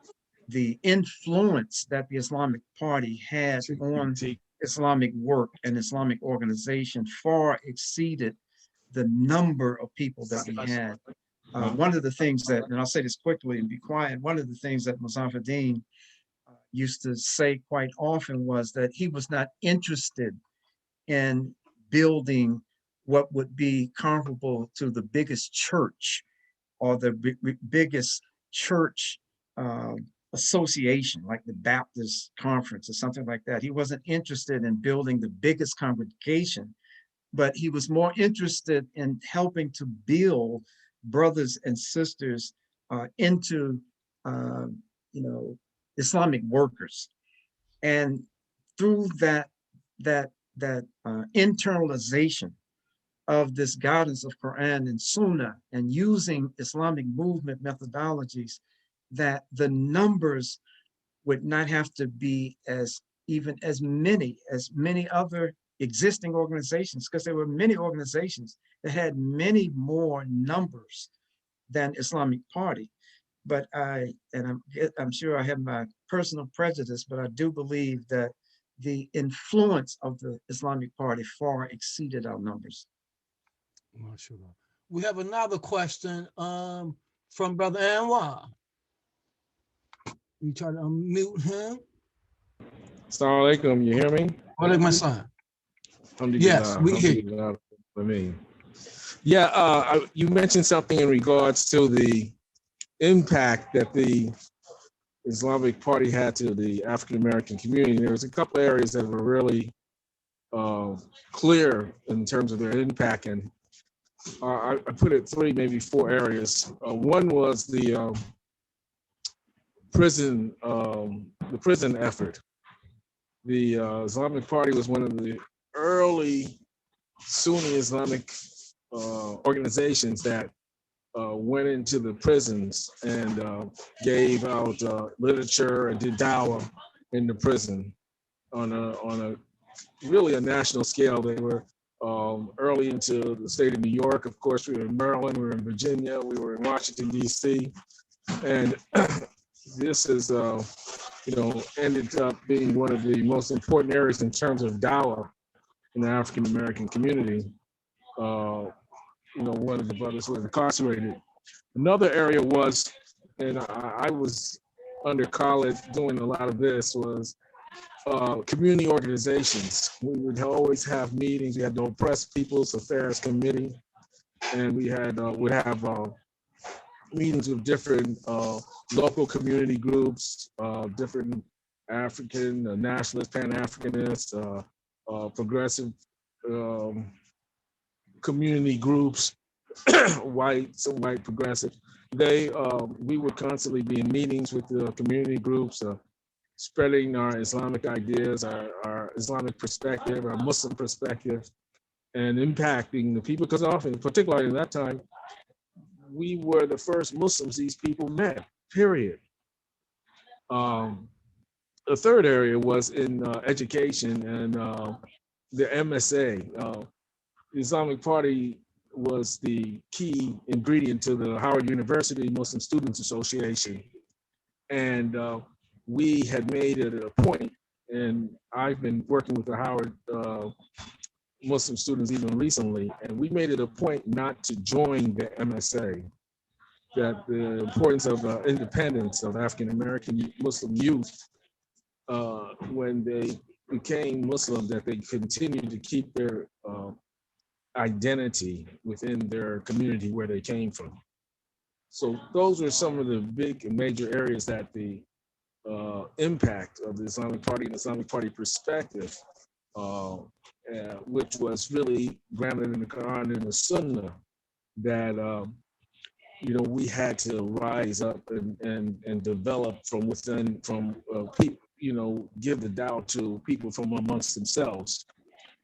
the influence that the Islamic Party had on Islamic work and Islamic organization far exceeded the number of people that we had. One of the things that, and I'll say this quickly and be quiet, one of the things that Muzaffar used to say quite often was that he was not interested in building what would be comparable to the biggest church or the biggest church association, like the Baptist Conference or something like that. He wasn't interested in building the biggest congregation, but he was more interested in helping to build brothers and sisters into, Islamic workers. And through that internalization of this guidance of Quran and Sunnah and using Islamic movement methodologies, that the numbers would not have to be as many other existing organizations, because there were many organizations that had many more numbers than Islamic Party. But I'm sure I have my personal prejudice, but I do believe that the influence of the Islamic Party far exceeded our numbers. We have another question from Brother Anwar. You try to unmute him. Assalamu alaikum, you hear me? My son. Yes, we hear you. For me. Yeah, you mentioned something in regards to the impact that the Islamic Party had to the African American community. There was a couple areas that were really clear in terms of their impact, and I put it three, maybe four areas. One was the prison effort. The Islamic Party was one of the early Sunni Islamic organizations that went into the prisons and gave out literature and did dawah in the prison on a really a national scale. They were early into the state of New York. Of course, we were in Maryland, we were in Virginia, we were in Washington, D.C. And this is, ended up being one of the most important areas in terms of dawah in the African American community. One of the brothers was incarcerated. Another area was, and I was under college doing a lot of this, was community organizations. We would always have meetings. We had the Oppressed People's Affairs Committee, and we would have meetings with different local community groups, different African, nationalist, Pan-Africanist, progressive community groups, white progressive. We would constantly be in meetings with the community groups, spreading our Islamic ideas, our Islamic perspective, our Muslim perspective, and impacting the people. Because often, particularly in that time, we were the first Muslims these people met, period. The third area was in education and the MSA. The Islamic Party was the key ingredient to the Howard University Muslim Students Association. And we had made it a point, and I've been working with the Howard Muslim students even recently, and we made it a point not to join the MSA, that the importance of independence of African American Muslim youth when they became Muslim, that they continued to keep their identity within their community where they came from. So those are some of the big and major areas that the impact of the Islamic Party and Islamic Party perspective, which was really grounded in the Quran and the Sunnah, that we had to rise up and develop from within, from people, give the doubt to people from amongst themselves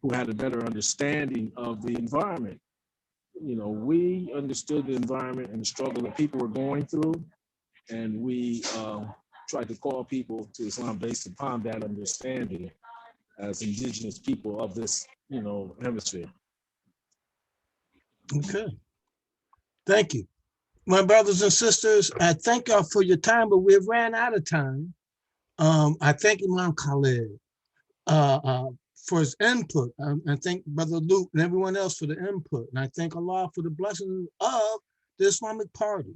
who had a better understanding of the environment. We understood the environment and the struggle that people were going through, and we tried to call people to Islam based upon that understanding as indigenous people of this, hemisphere. Okay. Thank you. My brothers and sisters, I thank y'all for your time, but we've ran out of time. I thank Imam Khalid for his input. I thank Brother Luke and everyone else for the input. And I thank Allah for the blessing of the Islamic Party.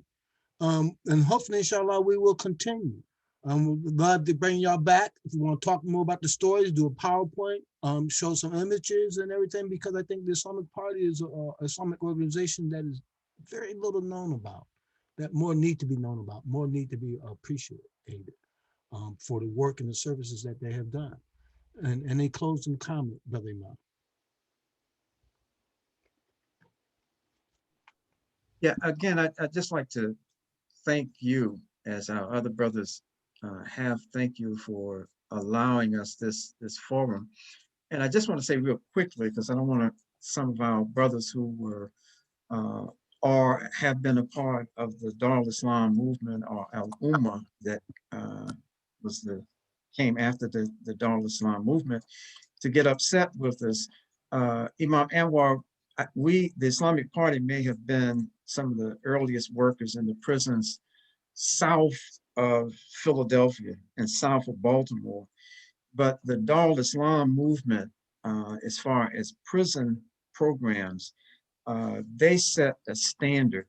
And hopefully, inshallah, we will continue. We'd love to bring y'all back. If you want to talk more about the stories, do a PowerPoint, show some images and everything, because I think the Islamic Party is an Islamic organization that is very little known about, that more need to be known about, more need to be appreciated for the work and the services that they have done. And any closing comment, Brother Imam? Yeah, again, I'd just like to thank you, as our other brothers have. Thank you for allowing us this forum. And I just want to say real quickly, because I don't want some of our brothers who were or have been a part of the Dar al-Islam movement, or al-Ummah, that came after the Dar al-Islam movement, to get upset with us. Imam Anwar, the Islamic Party may have been some of the earliest workers in the prisons south of Philadelphia and south of Baltimore. But the Dar al-Islam movement, as far as prison programs, they set a standard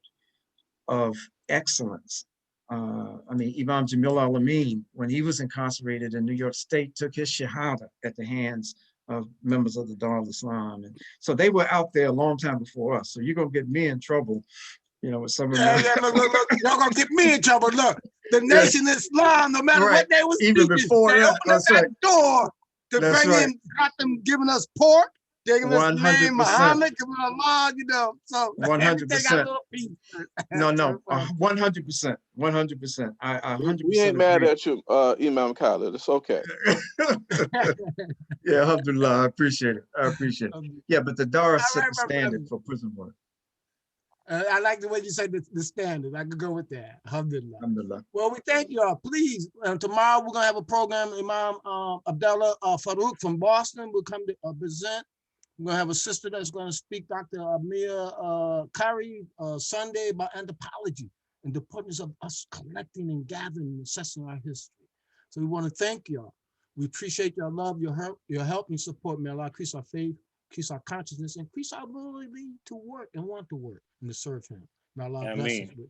of excellence. I mean, Imam Jamil al-Amin, when he was incarcerated in New York State, took his shahada at the hands of members of the Dar al-Islam. And so they were out there a long time before us. So you're going to get me in trouble, with some of them. Look, y'all going to get me in trouble. Look, the Nation Islam, no matter what they was even teaching, before they that, opened up that door to That's bring right. in, got them giving us pork, giving us the name 100%. Muhammad, giving Allah, so 100%. everything got a little piece. No, 100%, 100%. I 100% We ain't mad agree. at you, Imam Khalid. It's okay. Yeah, alhamdulillah, I appreciate it. Yeah, but the Dara set the my standard brother. for prison work. I like the way you say the standard. I could go with that. Alhamdulillah. Alhamdulillah. Well, we thank you all. Please, tomorrow we're going to have a program. Imam Abdullah Farouk from Boston will come to present. We're going to have a sister that's going to speak, Dr. Amir Kari, Sunday, about anthropology and the importance of us collecting and gathering and assessing our history. So we want to thank y'all. We appreciate your love, your help and support. May Allah increase our faith, increase our consciousness, increase our ability to work and want to work and to serve him. May Allah bless us with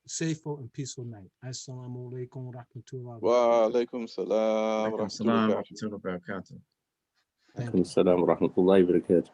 a safe and peaceful night. Assalamu alaikum wa rahmatullahi Wa alaikum salam. Alaikum salam wa rahmatullahi wa barakatuh. Assalamu alaikum wa rahmatullahi wa barakatuh.